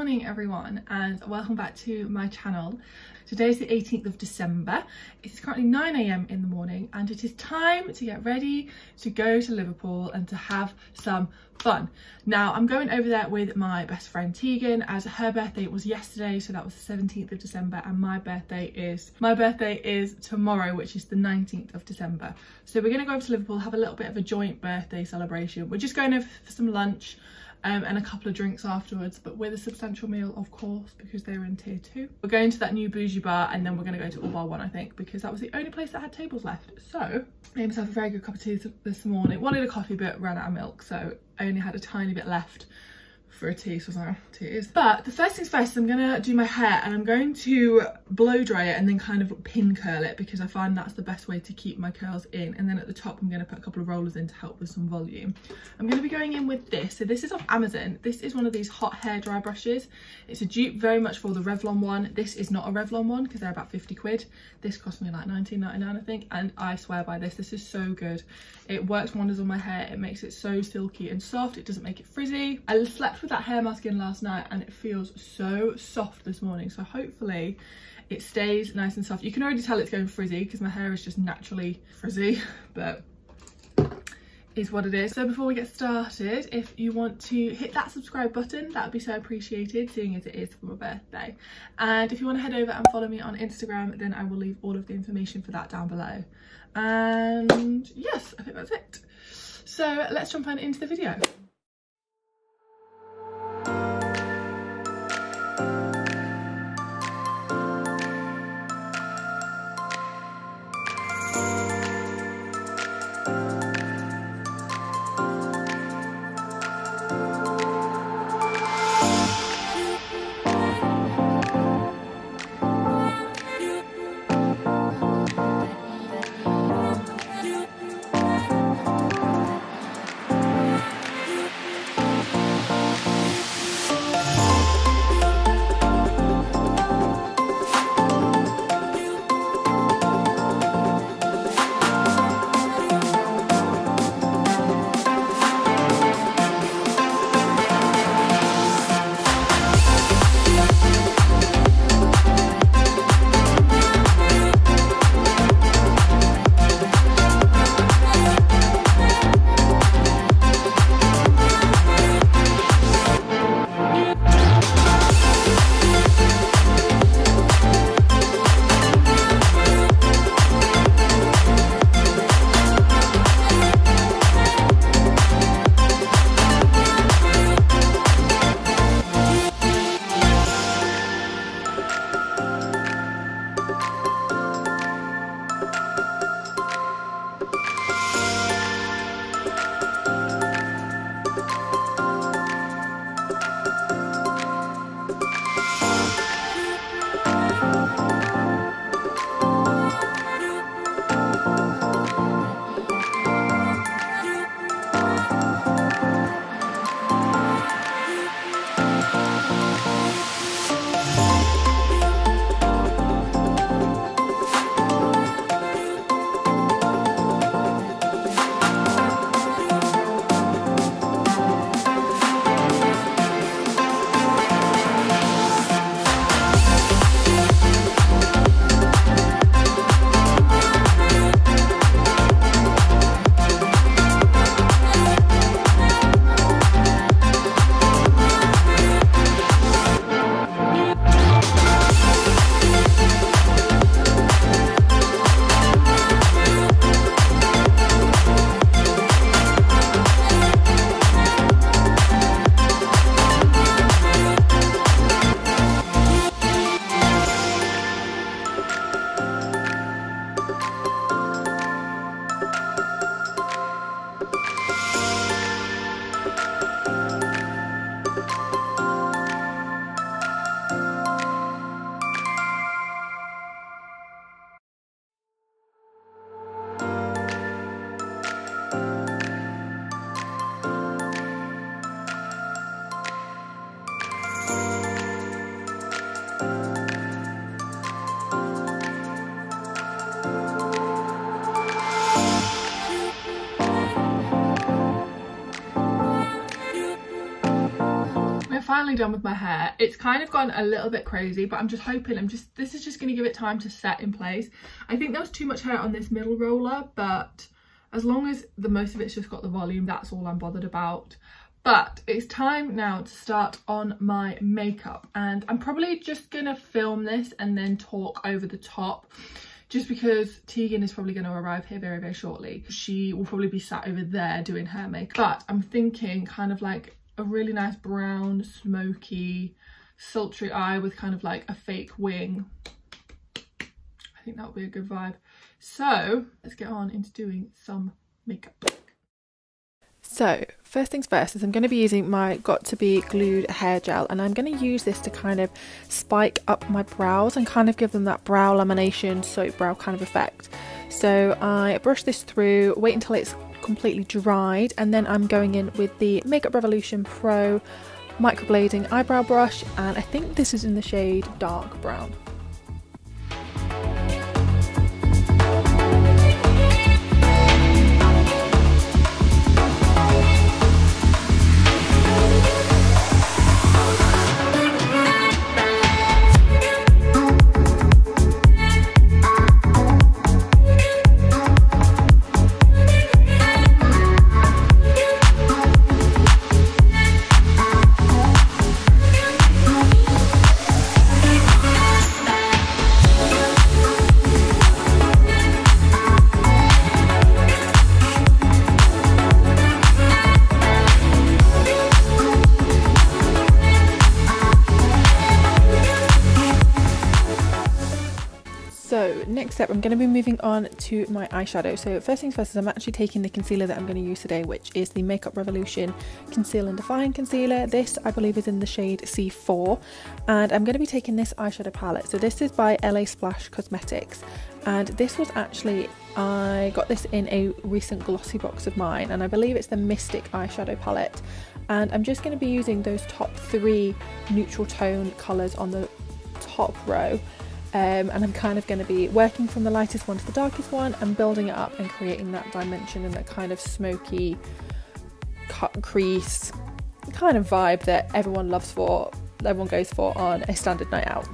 morning everyone, and welcome back to my channel. Today's the 18th of December. It's currently 9 AM in the morning and it is time to get ready to go to Liverpool and to have some fun. Now I'm going over there with my best friend Tiegan, as her birthday was yesterday, so that was the 17th of December, and my birthday is tomorrow, which is the 19th of December. So we're going to go over to Liverpool, have a little bit of a joint birthday celebration. We're just going over for some lunch and a couple of drinks afterwards, but with a substantial meal, of course, because they were in tier 2. We're going to that new Boujee bar, and then we're going to go to All Bar 1, I think, because that was the only place that had tables left. So I made myself a very good cup of tea this morning. Wanted a coffee but ran out of milk, so I only had a tiny bit left for a tea, so I was like, oh, tears. But the first things first, I'm gonna do my hair and I'm going to blow dry it and then kind of pin curl it, because I find that's the best way to keep my curls in. And then at the top I'm gonna put a couple of rollers in to help with some volume. I'm gonna be going in with this. So this is off Amazon. This is one of these hot hair dry brushes. It's a dupe very much for the Revlon one. This is not a Revlon one because they're about 50 quid. This cost me like 19.99 I think, and I swear by this. This is so good. It works wonders on my hair. It makes it so silky and soft. It doesn't make it frizzy. I slept with that hair mask in last night and it feels so soft this morning, so hopefully it stays nice and soft. You can already tell it's going frizzy because my hair is just naturally frizzy, but is what it is. So before we get started, if you want to hit that subscribe button, that would be so appreciated, seeing as it is for my birthday. And if you want to head over and follow me on Instagram, then I will leave all of the information for that down below. And yes, I think that's it. So let's jump on into the video. finally done with my hair. It's kind of gone a little bit crazy, but I'm just hoping this is just going to give it time to set in place. I think there was too much hair on this middle roller, but as long as the most of it's just got the volume, that's all I'm bothered about. But it's time now to start on my makeup, and I'm probably just gonna film this and then talk over the top, just because Tiegan is probably going to arrive here very, very shortly. She will probably be sat over there doing her makeup. But I'm thinking kind of like a really nice brown, smoky, sultry eye with kind of like a fake wing. I think that would be a good vibe. So let's get on into doing some makeup. So first things first is I'm going to be using my Got To Be Glued hair gel, and I'm going to use this to kind of spike up my brows and kind of give them that brow lamination, soap brow kind of effect. So I brush this through, wait until it's completely dried, and then I'm going in with the Makeup Revolution Pro Microblading eyebrow brush, and I think this is in the shade dark brown. So next up, I'm going to be moving on to my eyeshadow. So first things first is I'm actually taking the concealer that I'm going to use today, which is the Makeup Revolution Conceal and Define Concealer. This I believe is in the shade C4, and I'm going to be taking this eyeshadow palette. So this is by LASplash Cosmetics, and this was actually, I got this in a recent glossy box of mine, and I believe it's the Mystic eyeshadow palette. And I'm just going to be using those top 3 neutral tone colours on the top row. And I'm kind of going to be working from the lightest one to the darkest one and building it up and creating that dimension and that kind of smoky cut crease kind of vibe that everyone goes for on a standard night out.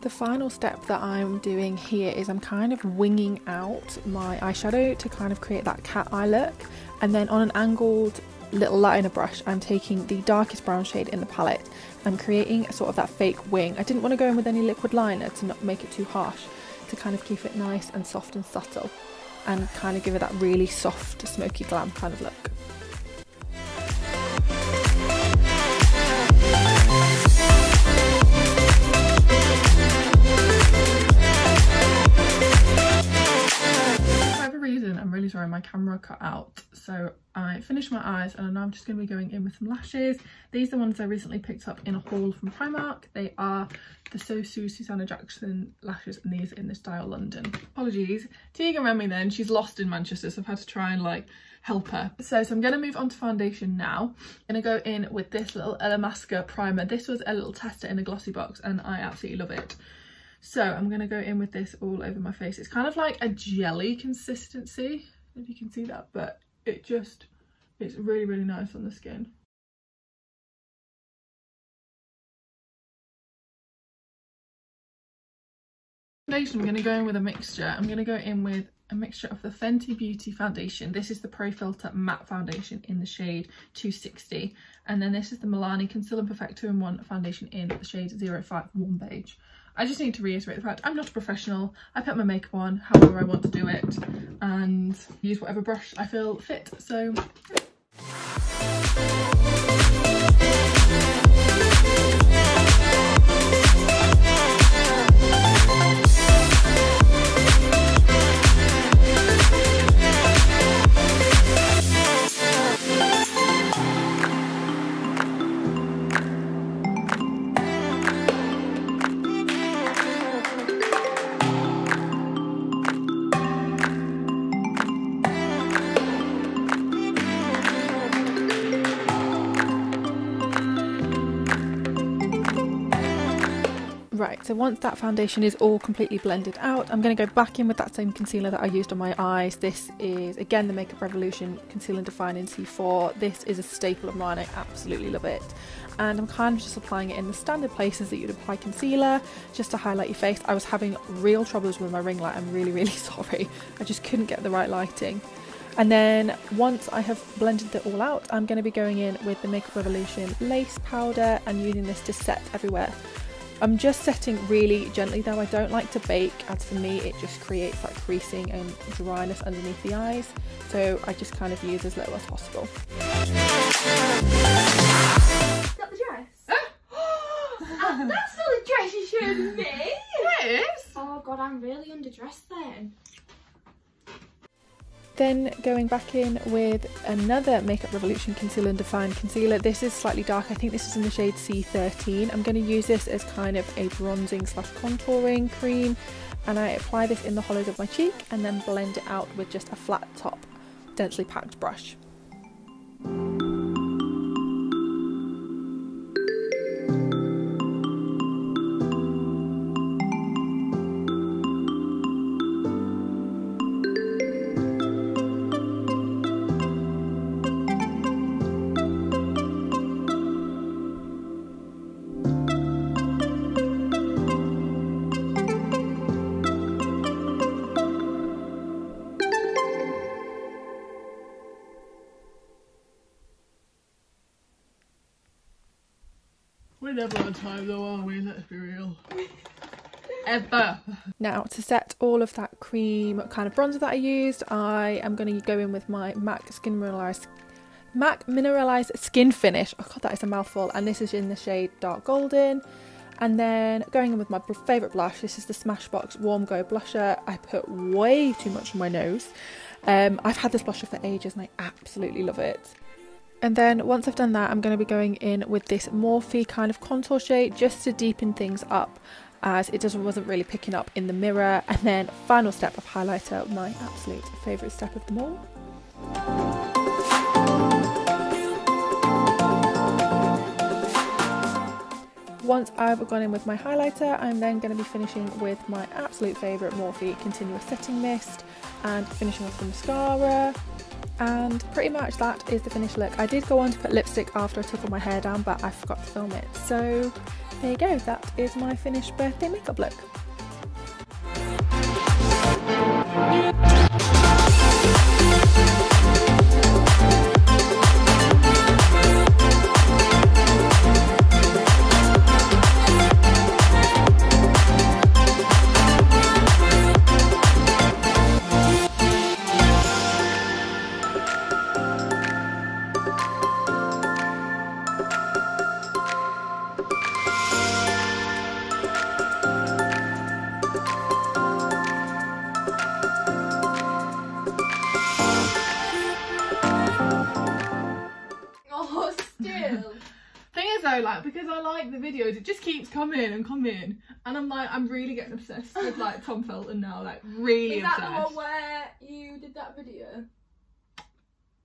The final step that I'm doing here is I'm kind of winging out my eyeshadow to kind of create that cat eye look, and then on an angled little liner brush I'm taking the darkest brown shade in the palette. I'm creating sort of that fake wing. I didn't want to go in with any liquid liner to not make it too harsh, to kind of keep it nice and soft and subtle and kind of give it that really soft smoky glam kind of look. I'm really sorry, my camera cut out, so I finished my eyes and now I'm just going to be going in with some lashes. These are the ones I recently picked up in a haul from Primark. They are the SOSU Susanna Jackson lashes, and these are in the style London. Apologies, Tiegan ran me then, she's lost in Manchester, so I've had to try and like help her. So I'm going to move on to foundation now. I'm going to go in with this little Mascara primer. This was a little tester in a glossy box and I absolutely love it. So I'm going to go in with this all over my face. It's kind of like a jelly consistency, I don't know if you can see that, but it's really, really nice on the skin. Foundation, I'm going to go in with a mixture. I'm going to go in with a mixture of the Fenty Beauty foundation. This is the Pro Filter matte foundation in the shade 260, and then this is the Milani Conceal and Perfect 2-in-1 foundation in the shade 05 Warm Beige. I just need to reiterate the fact I'm not a professional. I put my makeup on however I want to do it and use whatever brush I feel fit. So right, so once that foundation is all completely blended out, I'm going to go back in with that same concealer that I used on my eyes. This is again the Makeup Revolution Conceal and Define in C4. This is a staple of mine, I absolutely love it. And I'm kind of just applying it in the standard places that you'd apply concealer, just to highlight your face. I was having real troubles with my ring light, I'm really sorry. I just couldn't get the right lighting. And then once I have blended it all out, I'm going to be going in with the Makeup Revolution lace powder and using this to set everywhere. I'm just setting really gently though, I don't like to bake, as for me it just creates that creasing and dryness underneath the eyes, so I just kind of use as little as possible. Is that the dress? That's not the dress you showed me! it is. Oh god, I'm really underdressed then. Then going back in with another Makeup Revolution Conceal and Define concealer. This is slightly dark, I think this is in the shade C13. I'm going to use this as kind of a bronzing slash contouring cream, and I apply this in the hollows of my cheek and then blend it out with just a flat top, densely packed brush. We're never on time though, are we? Let's be real. Ever. Now to set all of that cream kind of bronzer that I used, I am going to go in with my MAC Mineralize Skinfinish. Oh god, that is a mouthful, and this is in the shade Dark Golden. And then going in with my favourite blush, this is the Smashbox Warm Glow Blusher. I put way too much on my nose. I've had this blusher for ages and I absolutely love it. And then once I've done that, I'm going to be going in with this Morphe kind of contour shade just to deepen things up, as it wasn't really picking up in the mirror. And then final step of highlighter, my absolute favourite step of them all. Once I've gone in with my highlighter, I'm then going to be finishing with my absolute favourite Morphe Continuous Setting Mist and finishing off the mascara. And pretty much that is the finished look. I did go on to put lipstick after I took all my hair down, but I forgot to film it. So there you go, that is my finished birthday makeup look. Like, because I like the videos, it just keeps coming and coming, and I'm like, I'm really getting obsessed with like Tom Felton now, like really obsessed. Is that the one where you did that video?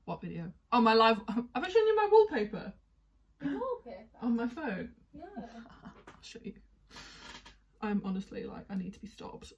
What video? Oh, my live. Have I shown you my wallpaper? Your wallpaper? On my phone? Yeah. I'll show you. I'm honestly like, I need to be stopped.